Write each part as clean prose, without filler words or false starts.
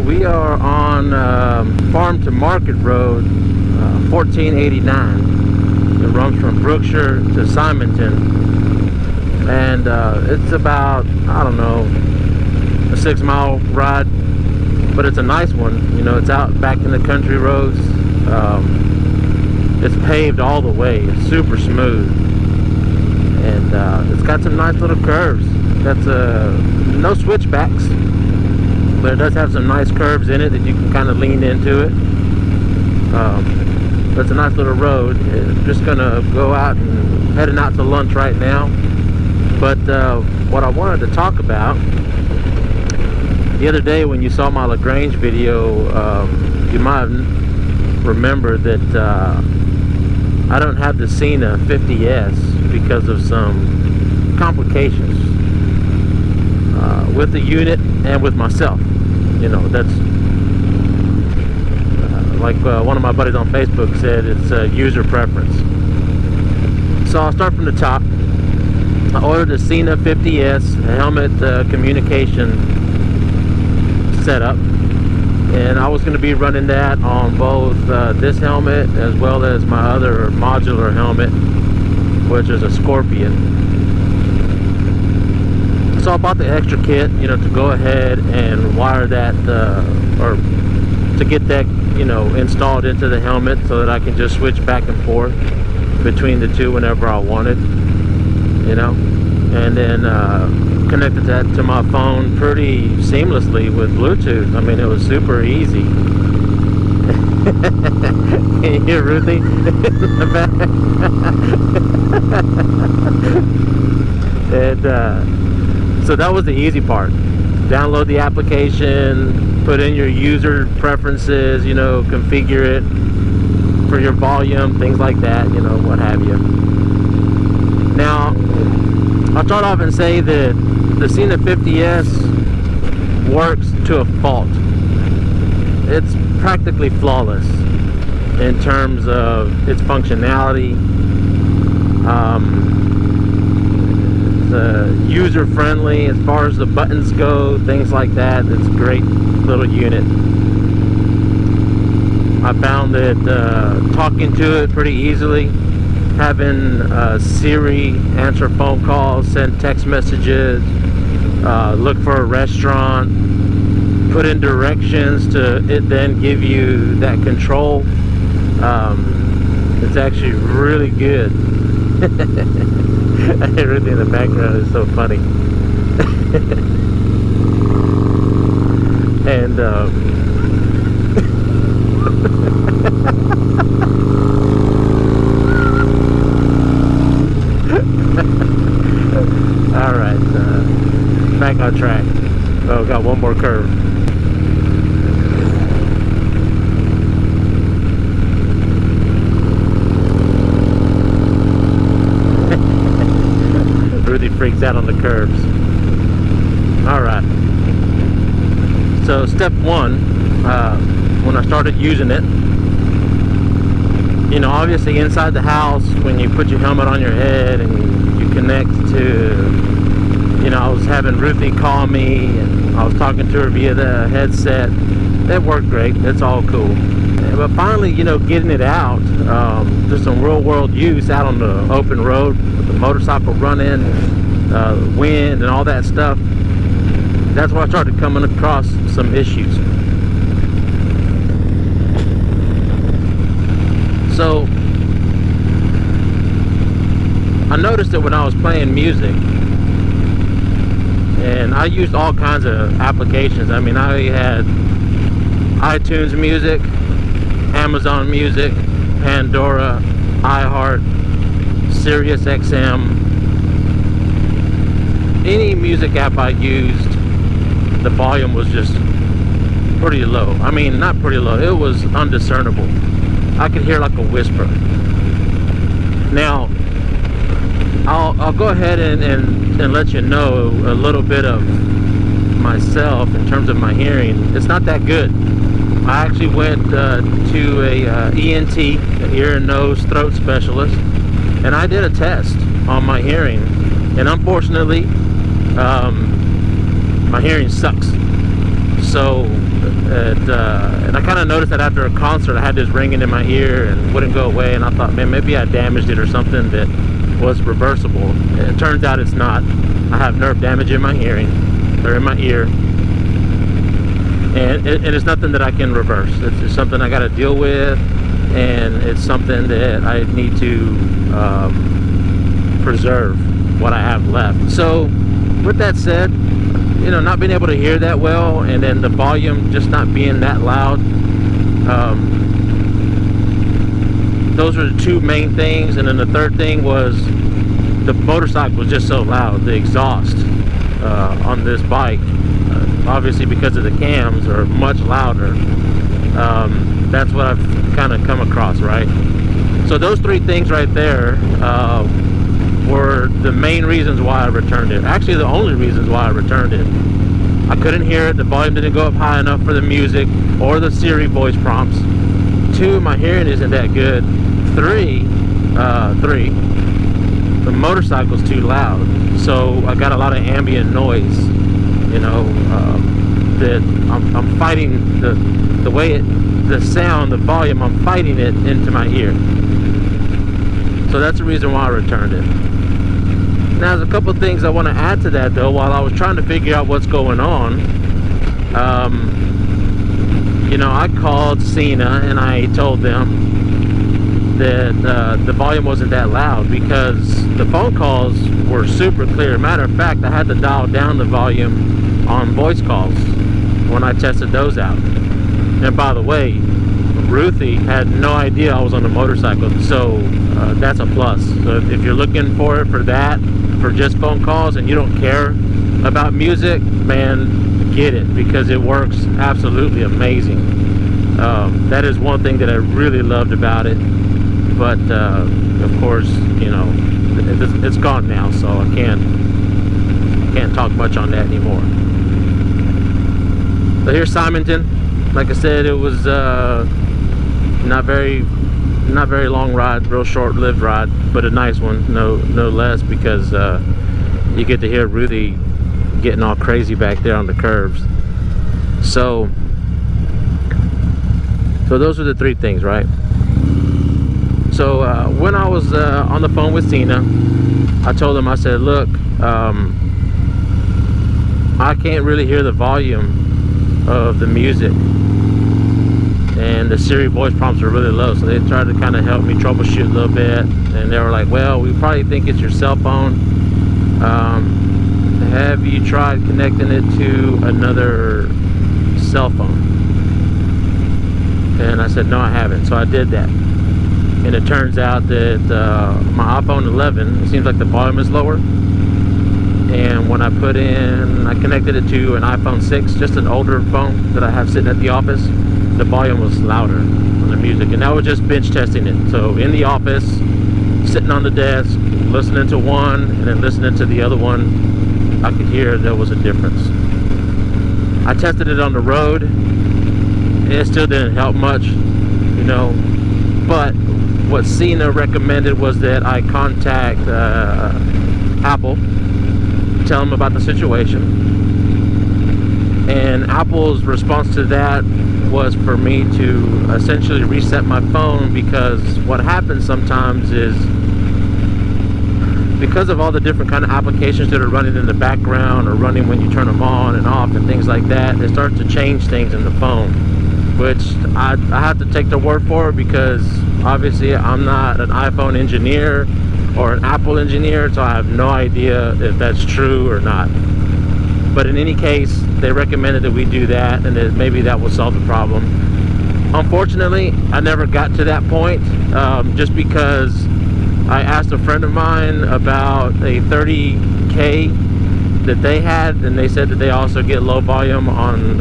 we are on Farm to Market Road, 1489. It runs from Brookshire to Simonton, and it's about, I don't know, a 6-mile ride, but it's a nice one. You know, it's out back in the country roads. It's paved all the way. It's super smooth, and it's got some nice little curves. That's no switchbacks, but it does have some nice curves in it that you can kind of lean into it. That's a nice little road. I'm just gonna go out and heading out to lunch right now. But what I wanted to talk about, the other day when you saw my LaGrange video, you might have remembered that I don't have the Sena 50S because of some complications with the unit and with myself. You know, that's like one of my buddies on Facebook said, it's user preference. So I'll start from the top. I ordered a Sena 50S helmet communication setup, and I was going to be running that on both this helmet as well as my other modular helmet, which is a Scorpion. So I bought the extra kit, you know, to go ahead and wire that, or to get that, you know, installed into the helmet so that I can just switch back and forth between the two whenever I wanted, you know, and then connected that to my phone pretty seamlessly with Bluetooth. I mean, it was super easy. Can you hear Ruthie in the back? And so that was the easy part. Download the application, put in your user preferences, you know, configure it for your volume, things like that, you know, what have you. Now, I'll start off and say that the Sena 50S works to a fault. It's practically flawless in terms of its functionality. It's user friendly as far as the buttons go, things like that. It's a great little unit. I found that talking to it pretty easily, having Siri answer phone calls, send text messages, look for a restaurant, put in directions to it then give you that control. It's actually really good. Everything in the background is so funny. And all right, back on track. Oh, got one more curve. Ruthie freaks out on the curves. All right. So step one, when I started using it, you know, obviously inside the house, when you put your helmet on your head and you connect to, you know, I was having Ruthie call me and I was talking to her via the headset. That worked great. That's all cool. But finally, you know, getting it out, just some real world use out on the open road with the motorcycle running, wind and all that stuff. That's where I started coming across some issues. So I noticed that when I was playing music, and I used all kinds of applications. I mean, I had iTunes Music, Amazon Music, Pandora, iHeart, Sirius XM. Any music app I used, the volume was just pretty low. I mean, not pretty low, it was undiscernible. I could hear like a whisper. Now, I'll go ahead and let you know a little bit of myself in terms of my hearing. It's not that good. I actually went to a ENT, an ear and nose throat specialist, and I did a test on my hearing, and unfortunately my hearing sucks. So And I kind of noticed that after a concert, I had this ringing in my ear and wouldn't go away. And I thought, man, maybe I damaged it or something that was reversible. And it turns out it's not. I have nerve damage in my hearing, or in my ear. And it's nothing that I can reverse. It's something I got to deal with. And it's something that I need to preserve what I have left. So with that said, you know, not being able to hear that well, and then the volume just not being that loud, those were the two main things. And then the third thing was the motorcycle was just so loud. The exhaust on this bike, obviously because of the cams, are much louder. That's what I've kind of come across, right? So those three things right there were the main reasons why I returned it. Actually, the only reasons why I returned it. I couldn't hear it. The volume didn't go up high enough for the music or the Siri voice prompts. 2, my hearing isn't that good. 3, the motorcycle's too loud. So I got a lot of ambient noise, you know, that I'm fighting the way the sound, the volume, I'm fighting it into my ear. So that's the reason why I returned it. Now, there's a couple of things I want to add to that, though. While I was trying to figure out what's going on, you know, I called Sena and I told them that the volume wasn't that loud, because the phone calls were super clear. Matter of fact, I had to dial down the volume on voice calls when I tested those out. And by the way, Ruthie had no idea I was on the motorcycle, so that's a plus. So if you're looking for it for that, for just phone calls, and you don't care about music, man, get it, because it works absolutely amazing. That is one thing that I really loved about it. But of course, you know, it's gone now, so I can't talk much on that anymore. So here's Simonton. Like I said, it was not very long ride, real short-lived ride, but a nice one, no less, because you get to hear Ruthie getting all crazy back there on the curves. So those are the three things, right? So when I was on the phone with Sena, I told him, I said, look, I can't really hear the volume of the music, and the Siri voice prompts are really low, so they tried to kind of help me troubleshoot a little bit, and they were like, well, we probably think it's your cell phone. Have you tried connecting it to another cell phone? And I said, no, I haven't. So I did that, and it turns out that my iPhone 11, it seems like the volume is lower. And when I connected it to an iPhone 6, just an older phone that I have sitting at the office, the volume was louder on the music. And that was just bench testing it. So in the office, sitting on the desk, listening to one and then listening to the other one, I could hear there was a difference. I tested it on the road, and it still didn't help much, you know. But what Sena recommended was that I contact Apple, tell them about the situation, and Apple's response to that was for me to essentially reset my phone, because what happens sometimes is, because of all the different kind of applications that are running in the background or running when you turn them on and off and things like that, it starts to change things in the phone, which I have to take their word for it, because obviously I'm not an iPhone engineer or an Apple engineer, so I have no idea if that's true or not. But in any case, they recommended that we do that, and that maybe that will solve the problem. Unfortunately, I never got to that point, just because I asked a friend of mine about a 30K that they had, and they said that they also get low volume on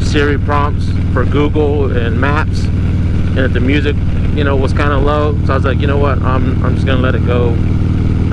Siri prompts for Google and Maps, and that the music, you know, was kind of low. So I was like, you know what, I'm just gonna let it go.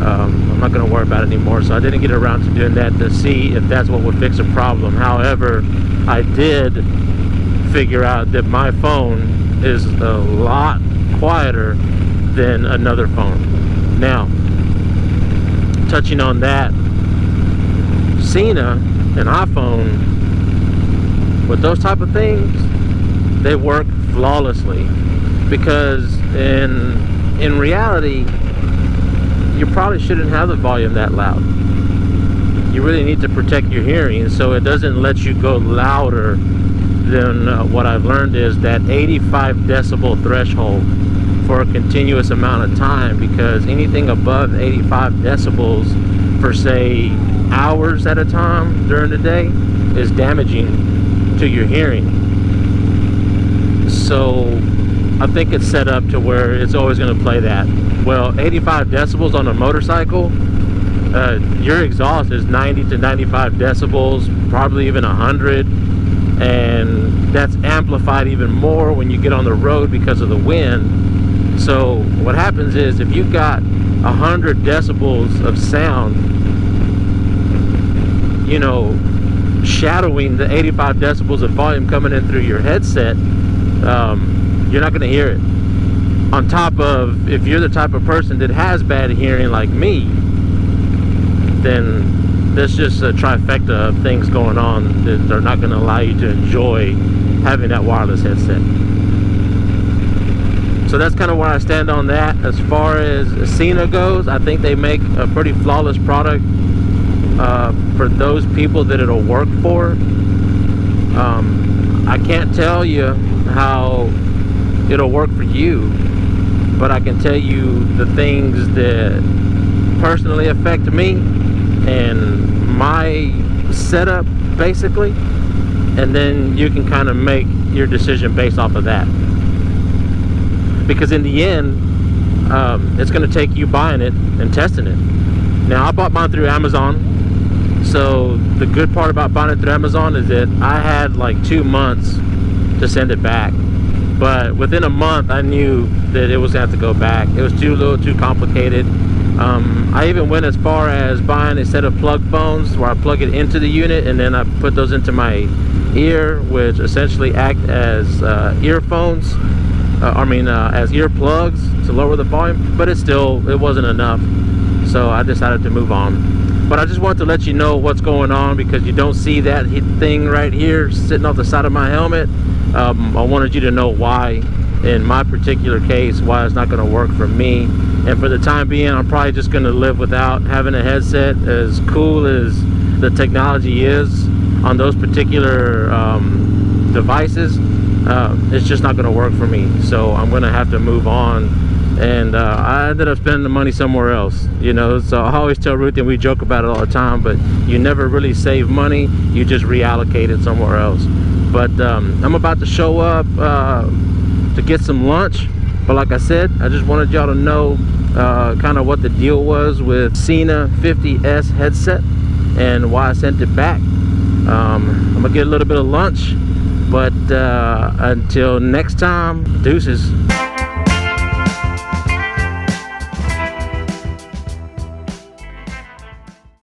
I'm not gonna worry about it anymore. So I didn't get around to doing that to see if that's what would fix a problem. However, I did figure out that my phone is a lot quieter than another phone. Now, touching on that, Sena, an iPhone, with those type of things, they work flawlessly. Because in reality, you probably shouldn't have the volume that loud. You really need to protect your hearing so it doesn't let you go louder than what I've learned is that 85 decibel threshold for a continuous amount of time, because anything above 85 decibels for say hours at a time during the day is damaging to your hearing. So I think it's set up to where it's always going to play that. Well, 85 decibels on a motorcycle, your exhaust is 90 to 95 decibels, probably even 100, and that's amplified even more when you get on the road because of the wind. So what happens is if you've got 100 decibels of sound, you know, shadowing the 85 decibels of volume coming in through your headset, you're not going to hear it. On top of, if you're the type of person that has bad hearing like me, then there's just a trifecta of things going on that are not going to allow you to enjoy having that wireless headset. So that's kind of where I stand on that. As far as Sena goes, I think they make a pretty flawless product for those people that it'll work for. I can't tell you how it'll work for you, but I can tell you the things that personally affect me and my setup, basically, and then you can kind of make your decision based off of that. Because in the end, it's going to take you buying it and testing it. Now, I bought mine through Amazon, so the good part about buying it through Amazon is that I had like 2 months to send it back. But within a month, I knew that it was going to have to go back. It was a little too complicated. I even went as far as buying a set of plug phones where I plug it into the unit and then I put those into my ear, which essentially act as earphones. As earplugs to lower the volume, but it wasn't enough, so I decided to move on. But I just want to let you know what's going on, because you don't see that thing right here sitting off the side of my helmet. I wanted you to know why, in my particular case, why it's not going to work for me. And for the time being, I'm probably just going to live without having a headset. As cool as the technology is on those particular devices, it's just not going to work for me. So I'm going to have to move on, and I ended up spending the money somewhere else, you know. So I always tell Ruth, and we joke about it all the time, but you never really save money, you just reallocate it somewhere else. But I'm about to show up to get some lunch, but like I said, I just wanted y'all to know kind of what the deal was with Sena 50S headset and why I sent it back. I'm gonna get a little bit of lunch, but until next time, deuces.